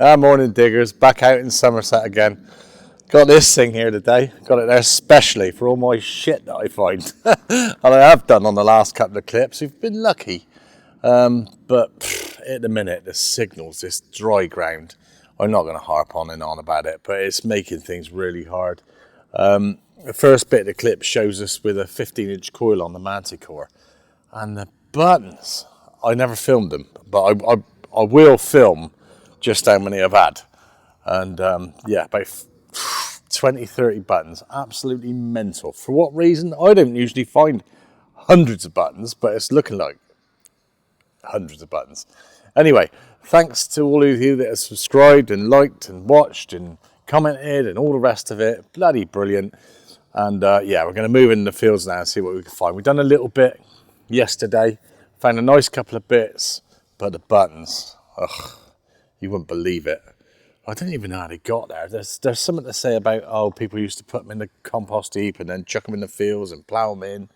Morning diggers, back out in Somerset again. Got this thing here today, got it there specially for all my shit that I find. And I have done on the last couple of clips, we've been lucky. But at the minute, the signals, this dry ground, I'm not going to harp on and on about it, but it's making things really hard. The first bit of the clip shows us with a 15-inch coil on the Manticore. And the buttons, I never filmed them, but I will film just how many I've had. And yeah, about 20, 30 buttons, absolutely mental. For what reason? I don't usually find hundreds of buttons, but it's looking like hundreds of buttons. Anyway, thanks to all of you that have subscribed and liked and watched and commented and all the rest of it. Bloody brilliant. And yeah, we're going to move in the fields now and see what we can find. We've done a little bit yesterday, found a nice couple of bits, but the buttons, ugh, you wouldn't believe it. I don't even know how they got there. There's something to say about, oh, people used to put them in the compost heap and then chuck them in the fields and plough them in.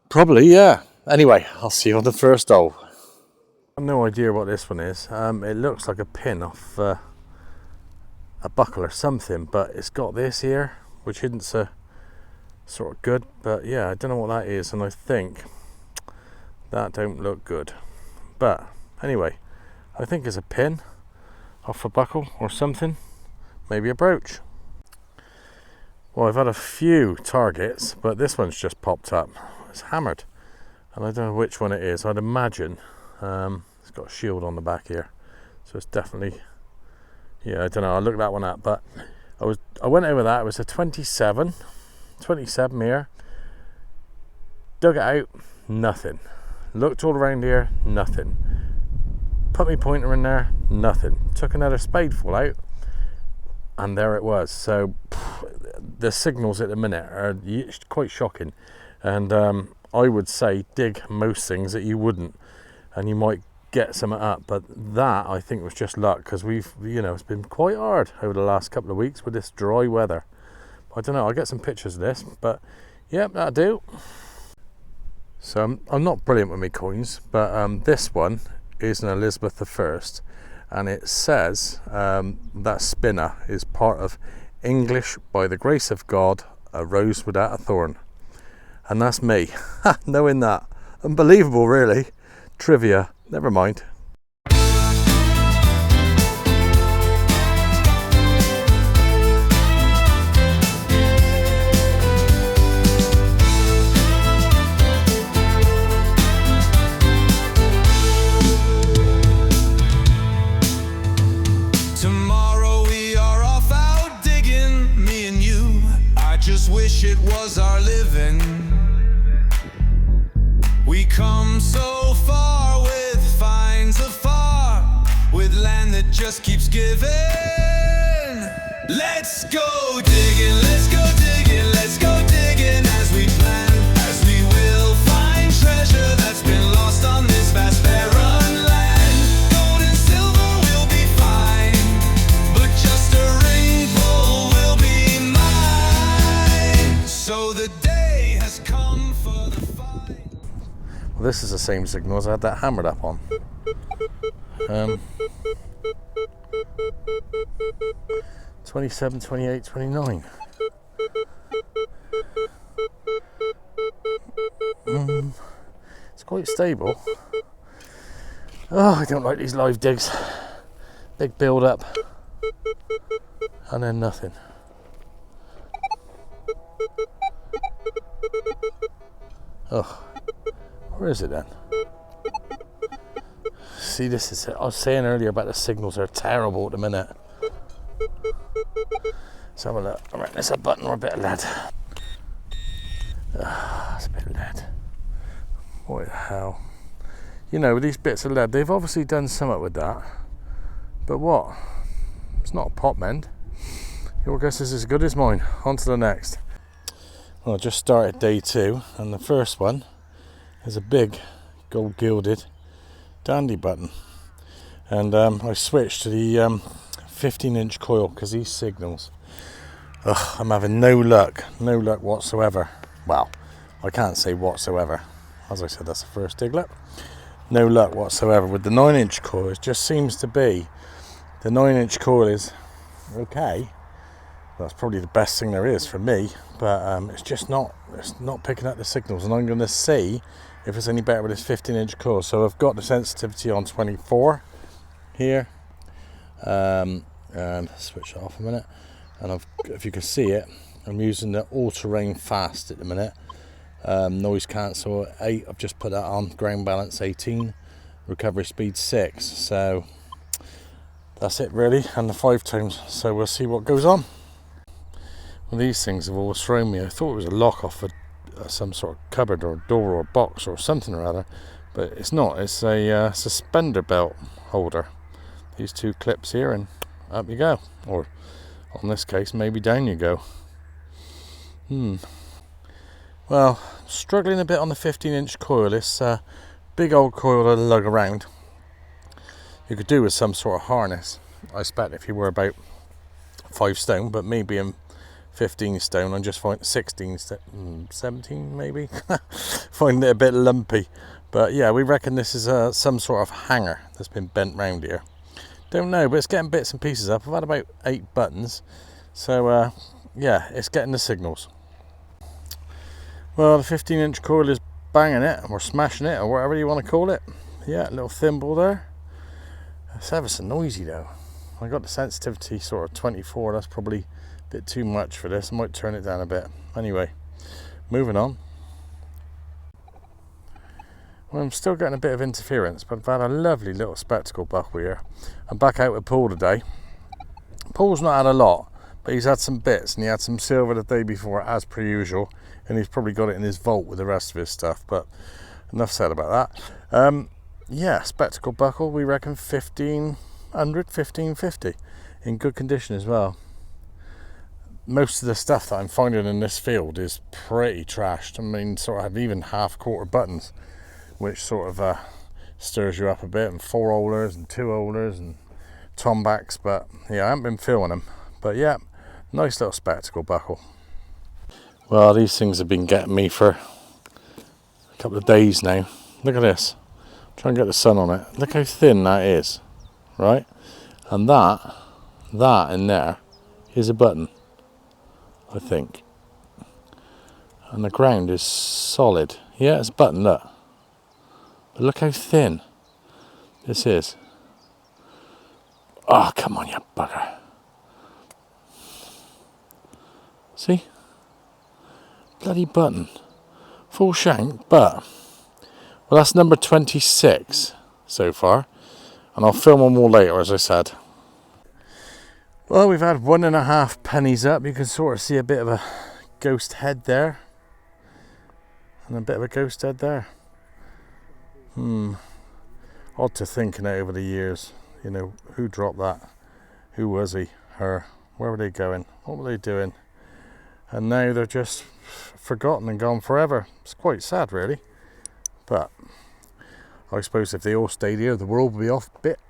Probably, yeah. Anyway, I'll see you on the first hole. I have no idea what this one is. It looks like a pin off a buckle or something, but it's got this here, which isn't so sort of good. But yeah, I don't know what that is, and I think that don't look good. But anyway, I think it's a pin off a buckle or something, maybe a brooch. Well, I've had a few targets, but this one's just popped up. It's hammered, and I don't know which one it is. I'd imagine it's got a shield on the back here, so it's definitely, yeah, I don't know, I'll look that one up. But I went over that. It was a 27 here. Dug it out, nothing. Looked all around here, nothing. Put my pointer in there, nothing. Took another spadeful out, and there it was. So the signals at the minute are quite shocking, and I would say dig most things that you wouldn't, and you might get something up. But that, I think, was just luck, because we've, you know, it's been quite hard over the last couple of weeks with this dry weather. I don't know, I'll get some pictures of this, but yeah, that'll do. So I'm not brilliant with my coins, but this one is an Elizabeth I, and it says that spinner is part of English by the grace of God, a rose without a thorn. And that's me, knowing that. Unbelievable, really. Trivia, never mind. It was our living. We come so far with finds afar, with land that just keeps giving. Let's go digging, let's go digging, let's go digging as we plan, as we will find treasure that's been lost on this vast barren land. Gold and silver will be fine, but just a ringful will be mine. So the day has come for the fight. Well, this is the same signal as I had that hammered up on. 27, 28, 29. It's quite stable. Oh, I don't like these live digs. Big build up and then nothing. Oh, where is it then? See, this is it. I was saying earlier about the signals are terrible at the minute. Let's have a look. I reckon it's a button or a bit of lead. It's a bit of lead. What the hell? You know, with these bits of lead, they've obviously done something with that. But what? It's not a pot mend. Your guess is as good as mine. On to the next. Well, I just started day 2, and the first one is a big gold gilded dandy button, and I switched to the 15-inch coil because these signals, I'm having no luck whatsoever. Well, I can't say whatsoever, as I said, that's the first diglet. No luck whatsoever with the 9-inch coil. It just seems to be The 9-inch coil is okay. That's probably the best thing there is for me, but it's just not picking up the signals, and I'm going to see if it's any better with this 15-inch coil. So I've got the sensitivity on 24 here, and switch it off a minute, and if you can see it, I'm using the all-terrain fast at the minute. Noise cancel 8, I've just put that on, ground balance 18, recovery speed 6, so that's it really, and the 5 tones, so we'll see what goes on. Well, these things have always thrown me. I thought it was a lock off some sort of cupboard or door or box or something or other, but it's not. It's a suspender belt holder. These 2 clips here, and up you go, or on this case maybe down you go. Well, struggling a bit on the 15-inch coil. It's a big old coil to lug around. You could do with some sort of harness, I expect, if you were about 5 stone, but me being 15 stone, I'm just finding 17 maybe, finding it a bit lumpy. But yeah, we reckon this is some sort of hanger that's been bent round here. Don't know, but it's getting bits and pieces up. I've had about 8 buttons, so yeah, it's getting the signals. Well, the 15-inch coil is banging it, or smashing it, or whatever you want to call it. Yeah, a little thimble there. It's ever so noisy though. I got the sensitivity sort of 24, that's probably a bit too much for this. I might turn it down a bit. Anyway, moving on. Well, I'm still getting a bit of interference, but I've had a lovely little spectacle buckle here. I'm back out with Paul today. Paul's not had a lot, but he's had some bits, and he had some silver the day before, as per usual, and he's probably got it in his vault with the rest of his stuff, but enough said about that. Yeah, spectacle buckle, we reckon 1500, 1550, in good condition as well. Most of the stuff that I'm finding in this field is pretty trashed. I mean, sort of even half-quarter buttons, which sort of stirs you up a bit, and 4-holers and 2-holers and tombacks, but yeah, I haven't been filming them. But yeah, nice little spectacle buckle. Well, these things have been getting me for a couple of days now. Look at this. Try and get the sun on it. Look how thin that is, right? And that in there is a button, I think. And the ground is solid. Yeah, it's a button, look. But look how thin this is. Oh, come on, you bugger. See? Bloody button. Full shank, but... well, that's number 26 so far. And I'll film them all later, as I said. Well, we've had 1.5 pennies up. You can sort of see a bit of a ghost head there. And a bit of a ghost head there. Odd to think in it over the years. You know, who dropped that? Who was he? Her? Where were they going? What were they doing? And now they're just forgotten and gone forever. It's quite sad, really. But I suppose if they all stayed here, the world would be off a bit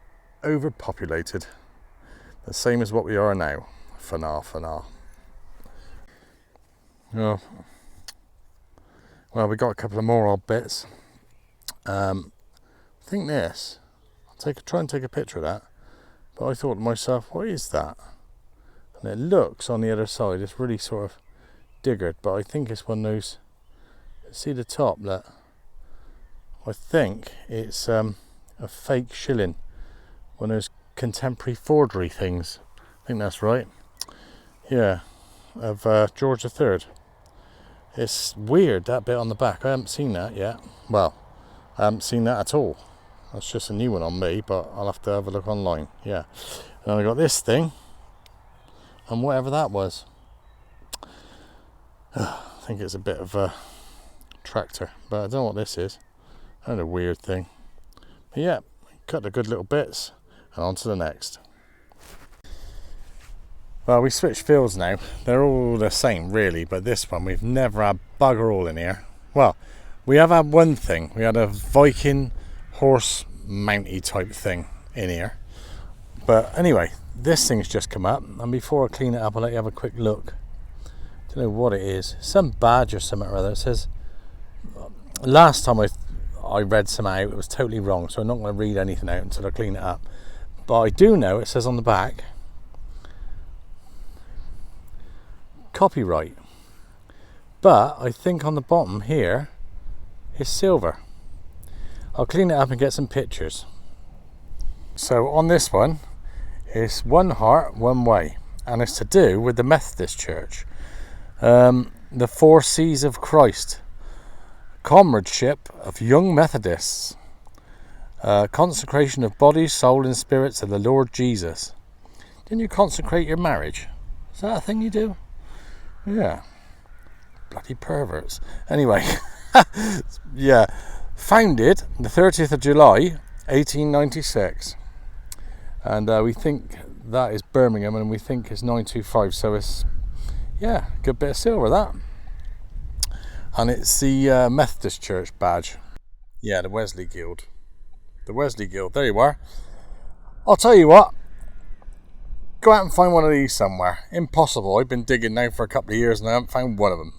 overpopulated. The same as what we are now. For now. Well, we got a couple of more odd bits. I think this. Try and take a picture of that. But I thought to myself, what is that? And it looks on the other side, it's really sort of diggered, but I think it's one of those. See the top, look. I think it's a fake shilling, one of those contemporary forgery things. I think that's right. Yeah, of George III. It's weird, that bit on the back. I haven't seen that yet. Well, I haven't seen that at all. That's just a new one on me, but I'll have to have a look online. Yeah. And then I got this thing, and whatever that was. I think it's a bit of a tractor, but I don't know what this is. And a weird thing. But yeah, cut the good little bits and on to the next. Well, we switched fields now. They're all the same really, but this one we've never had bugger all in here. Well, we have had one thing. We had a Viking horse mounty type thing in here. But anyway, this thing's just come up, and before I clean it up I'll let you have a quick look. Don't know what it is. Some badge or something or other. It says, last time I read some out, it was totally wrong, so I'm not going to read anything out until I clean it up. But I do know it says on the back, copyright. But I think on the bottom here is silver. I'll clean it up and get some pictures. So on this one, it's one heart, one way. And it's to do with the Methodist Church. The 4 C's of Christ. Comradeship of young Methodists. Consecration of body, soul and spirit to the Lord Jesus. Didn't you consecrate your marriage? Is that a thing you do? Yeah. Bloody perverts. Anyway. Yeah. Founded the 30th of July 1896. And we think that is Birmingham, and we think it's 925, so it's, yeah, good bit of silver, that. And it's the Methodist Church badge. Yeah, the Wesley Guild. The Wesley Guild, there you are. I'll tell you what, go out and find one of these somewhere. Impossible. I've been digging now for a couple of years and I haven't found one of them.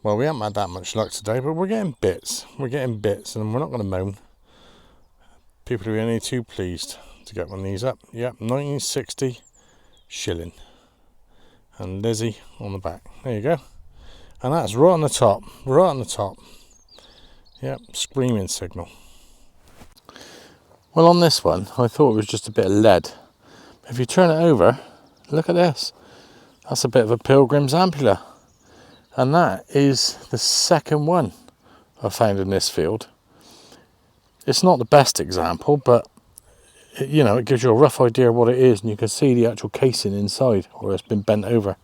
Well, we haven't had that much luck today, but we're getting bits. We're getting bits, and we're not going to moan. People will be only too pleased to get one of these up. Yep, 1960 shilling. And Lizzie on the back. There you go. And that's right on the top. Right on the top. Yep, screaming signal. Well, on this one, I thought it was just a bit of lead. If you turn it over, look at this. That's a bit of a Pilgrim's Ampulla. And that is the second one I found in this field. It's not the best example, but it, you know, it gives you a rough idea of what it is, and you can see the actual casing inside, or it's been bent over.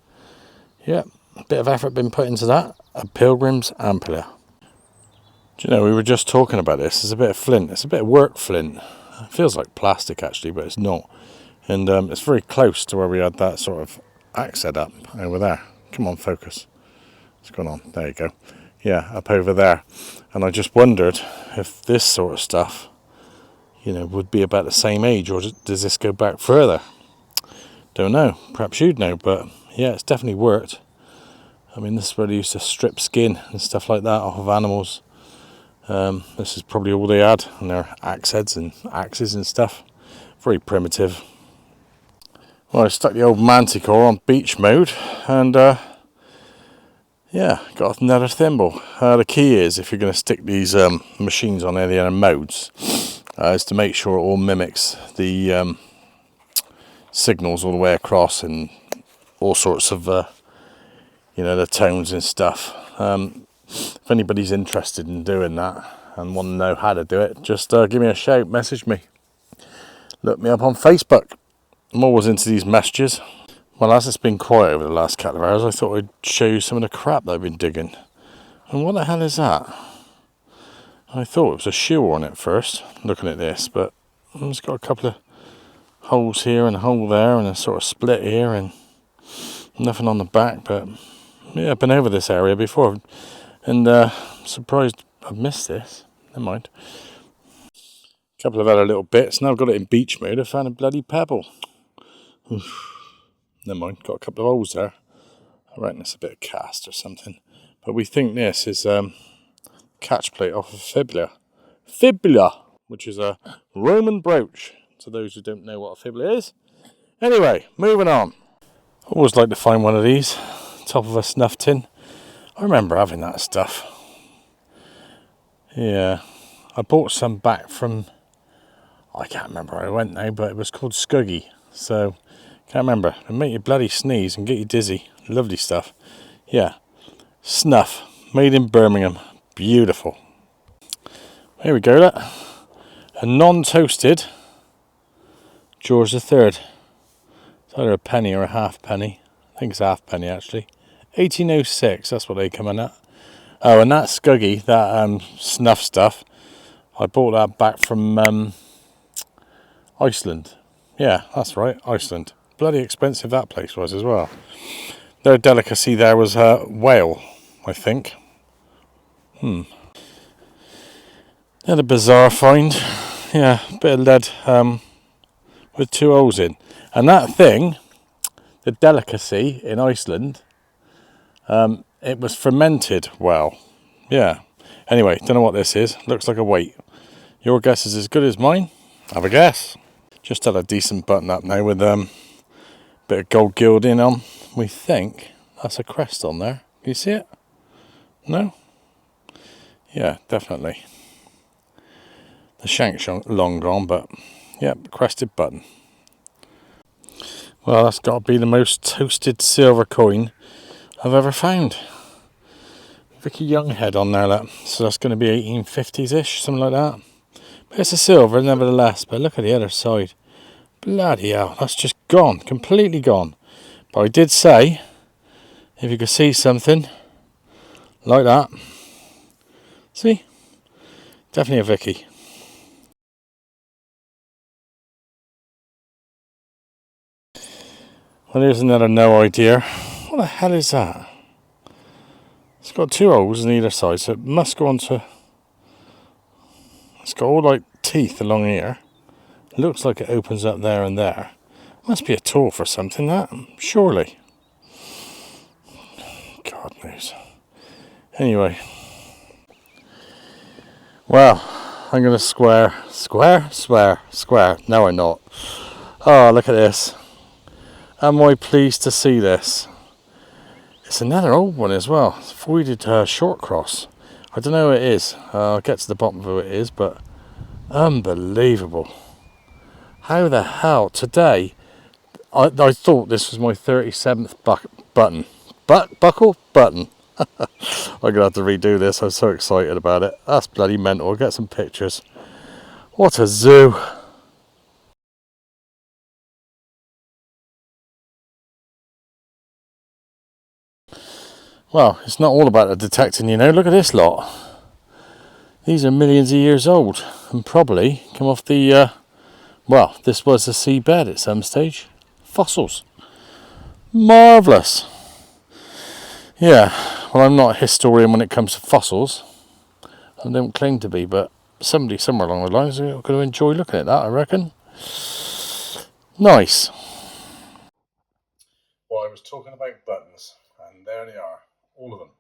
Yep, a bit of effort been put into that. A Pilgrim's Ampulla. Do you know, we were just talking about this. It's a bit of flint. It's a bit of work flint. It feels like plastic actually, but it's not. And it's very close to where we had that sort of axe head up over there. Come on, focus. What's going on? There you go. Yeah, up over there. And I just wondered if this sort of stuff, you know, would be about the same age, or does this go back further? Don't know. Perhaps you'd know, but yeah, it's definitely worked. I mean, this is where they used to strip skin and stuff like that off of animals. This is probably all they had, and their axe heads and axes and stuff. Very primitive. Well, I stuck the old Manticore on beach mode, and yeah, got another thimble. The key is, if you're going to stick these machines on any other modes, is to make sure it all mimics the signals all the way across, and all sorts of, you know, the tones and stuff. If anybody's interested in doing that and want to know how to do it, just give me a shout, message me. Look me up on Facebook. I'm always into these messages. Well, as it's been quiet over the last couple of hours, I thought I'd show you some of the crap that I've been digging. And what the hell is that? I thought it was a shoe on it first, looking at this, but it's got a couple of holes here and a hole there and a sort of split here and nothing on the back. But yeah, I've been over this area before, and surprised I've missed this. Never mind. A couple of other little bits. Now I've got it in beach mode. I found a bloody pebble. Oof. Never mind, got a couple of holes there. I reckon it's a bit of cast or something. But we think this is catch plate off of fibula. Fibula, which is a Roman brooch, to those who don't know what a fibula is. Anyway, moving on. I always like to find one of these, top of a snuff tin. I remember having that stuff. Yeah, I bought some back from, I can't remember where I went now, but it was called Scuggy. So, can't remember. It'll make you bloody sneeze and get you dizzy. Lovely stuff. Yeah. Snuff. Made in Birmingham. Beautiful. Here we go, look. A non-toasted George III. It's either a penny or a half penny. I think it's half penny, actually. 1806, that's what they come in at. Oh, and that Scuggy, that snuff stuff, I bought that back from Iceland. Yeah, that's right, Iceland. Bloody expensive that place was as well. Their delicacy there was whale, I think. They had a bizarre find. Yeah, a bit of lead with 2 holes in. And that thing, the delicacy in Iceland, it was fermented well. Yeah. Anyway, don't know what this is. Looks like a weight. Your guess is as good as mine. Have a guess. Just had a decent button up now with bit of gold gilding on. We think that's a crest on there. Can you see it? No? Yeah, definitely. The shank's long gone, but yep, crested button. Well, that's got to be the most toasted silver coin I've ever found. Vicky Young head on there, look. So that's going to be 1850s-ish, something like that. But it's a silver, nevertheless. But look at the other side. Bloody hell, that's just gone, completely gone. But I did say, if you could see something like that, see, definitely a Vicky. Well, here's another no idea. What the hell is that? It's got two holes on either side, so it must go on to... It's got all like teeth along here. It looks like it opens up there and there. Must be a tool for something, that, surely. God knows. Anyway. Well, I'm going to square. No, I'm not. Oh, look at this. Am I pleased to see this? It's another old one as well. It's voided short cross. I don't know who it is. I'll get to the bottom of who it is, but unbelievable. How the hell? Today, I thought this was my 37th button. Buckle? Button. I'm going to have to redo this. I'm so excited about it. That's bloody mental. I'll get some pictures. What a zoo. Well, it's not all about the detecting, you know. Look at this lot. These are millions of years old and probably come off the, well, this was the seabed at some stage. Fossils. Marvellous. Yeah, well, I'm not a historian when it comes to fossils. I don't claim to be, but somebody somewhere along the lines is going to enjoy looking at that, I reckon. Nice. Well, I was talking about buttons, and there they are. All of them.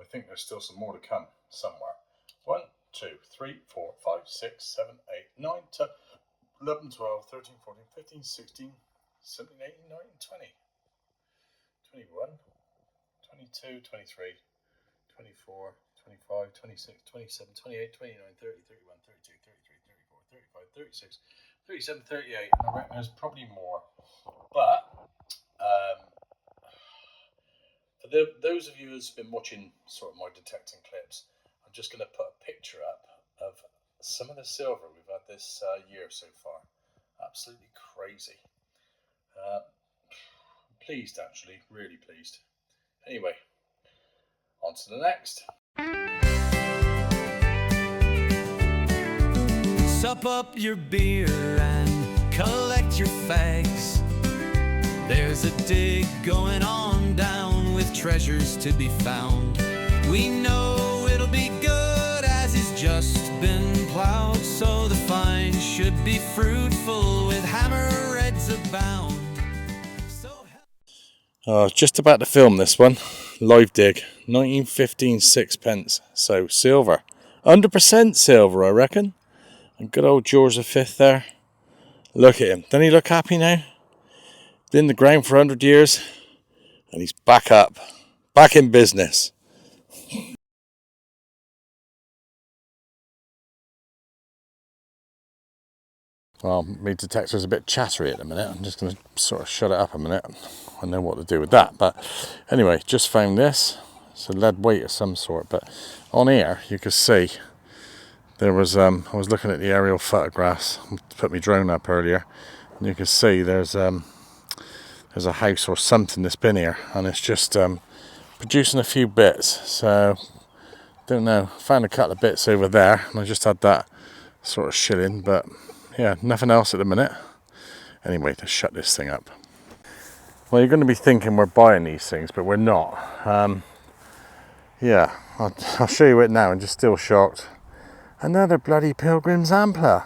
I think there's still some more to come somewhere. 1, 2, 3, 4, 5, 6, 7, 8, 9, 10, 11, 12, 13, 14, 15, 16, 17, 18, 19, 20, 21, 22, 23, 24, 25, 26, 27, 28, 29, 30, 31, 32, 33, 34, 35, 36, 37, 38. And I reckon there's probably more. But for those of you who's been watching sort of my detecting clips, I'm just going to put a picture up of some of the silver we've had this year so far. Absolutely crazy. Pleased, actually, really pleased. Anyway, on to the next. Sup up your beer and collect your fags. There's a dig going on down with treasures to be found. We know it'll be good as it's just been plowed, so the find should be fruitful with hammerheads abound. Just about to film this one. Live dig, 1915 sixpence. So silver, 100% silver, I reckon. And good old George V there. Look at him. Doesn't he look happy now? Been in the ground for 100 years, and he's back up, back in business. Well, my detector's a bit chattery at the minute. I'm just going to sort of shut it up a minute. I know what to do with that. But anyway, just found this. It's a lead weight of some sort. But on here, you can see there was. I was looking at the aerial photographs. I put my drone up earlier, and you can see there's a house or something that's been here, and it's just producing a few bits. So don't know. Found a couple of bits over there, and I just had that sort of shilling, but. Yeah, nothing else at the minute. Anyway, to shut this thing up. Well, you're going to be thinking we're buying these things, but we're not. Yeah, I'll show you it now. I'm just still shocked. Another bloody Pilgrim's Ampulla.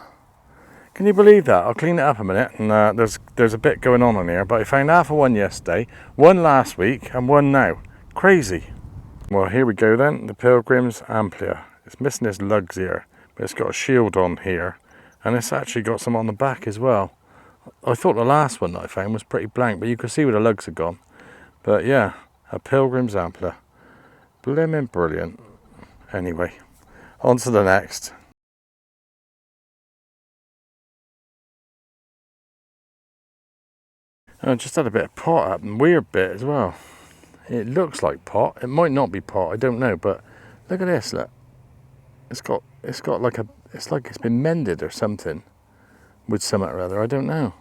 Can you believe that? I'll clean it up a minute, and there's a bit going on here. But I found half of one yesterday, one last week, and one now. Crazy. Well, here we go then. The Pilgrim's Ampulla. It's missing its lugs here, but it's got a shield on here, and it's actually got some on the back as well. I thought the last one that I found was pretty blank, but you can see where the lugs are gone. But yeah, a Pilgrim's Ampulla. Blimmin' brilliant. Anyway, on to the next. I just had a bit of pot up, and weird bit as well. It looks like pot. It might not be pot, I don't know, but look at this, look. It's got like it's like it's been mended or something with something or other, I don't know.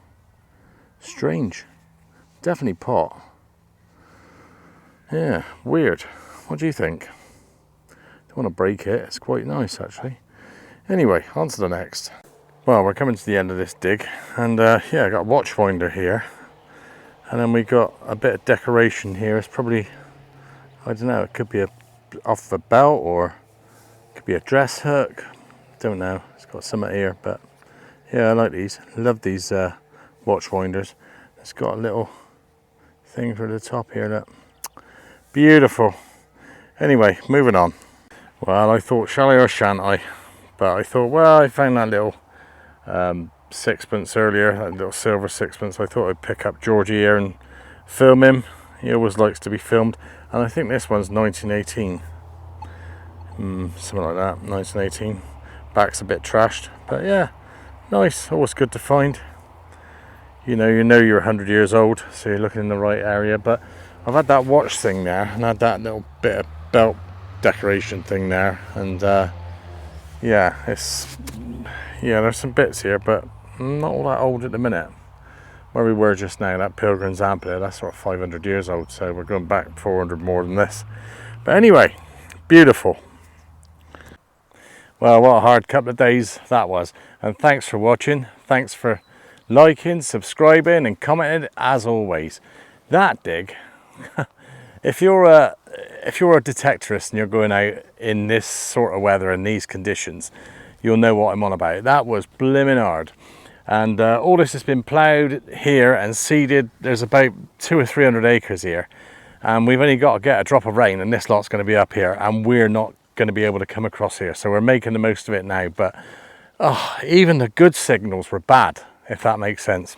Strange. Definitely pot. Yeah, weird. What do you think? Don't want to break it, it's quite nice actually. Anyway, on to the next. Well, we're coming to the end of this dig, and yeah, I got a watch finder here. And then we got a bit of decoration here. It's probably, I don't know, it could be off the belt or it could be a dress hook. Don't know. It's got something here, but yeah, I like these. Love these watch winders. It's got a little thing for the top here. Look, beautiful. Anyway, moving on. Well, I thought, shall I or shan't I? But I thought, well, I found that little sixpence earlier, that little silver sixpence. I thought I'd pick up Georgie here and film him. He always likes to be filmed, and I think this one's 1918, something like that. 1918. Back's a bit trashed, but yeah, nice. Always good to find. You know you're 100 years old, so you're looking in the right area. But I've had that watch thing there, and had that little bit of belt decoration thing there, and yeah, there's some bits here, but not all that old at the minute. Where we were just now, that Pilgrim's Ampulla, that's sort of 500 years old, so we're going back 400 more than this. But anyway, beautiful. Well, what a hard couple of days that was. And thanks for watching. Thanks for liking, subscribing and commenting as always. That dig, if you're a detectorist and you're going out in this sort of weather and these conditions, you'll know what I'm on about. That was blimmin' hard. And all this has been ploughed here and seeded. There's about 200 or 300 acres here. And we've only got to get a drop of rain and this lot's going to be up here. And we're not going to be able to come across here. So we're making the most of it now. But even the good signals were bad, if that makes sense.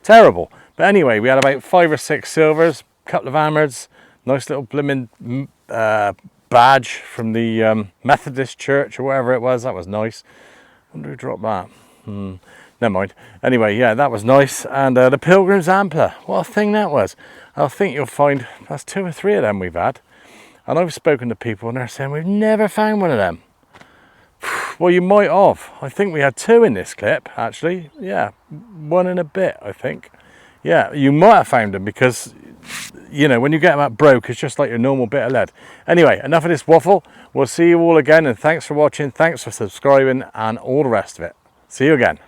Terrible. But anyway, we had about 5 or 6 silvers, a couple of hammers, nice little blimmin' badge from the Methodist church or whatever it was. That was nice. I wonder who dropped that. Never mind. Anyway, yeah, that was nice. And the Pilgrim's Ampulla, what a thing that was. I think you'll find that's 2 or 3 of them we've had. And I've spoken to people and they're saying we've never found one of them. Well, you might have. I think we had 2 in this clip, actually. Yeah, 1 and a bit, I think. Yeah, you might have found them because, you know, when you get them at broke, it's just like your normal bit of lead. Anyway, enough of this waffle. We'll see you all again, and thanks for watching. Thanks for subscribing and all the rest of it. See you again.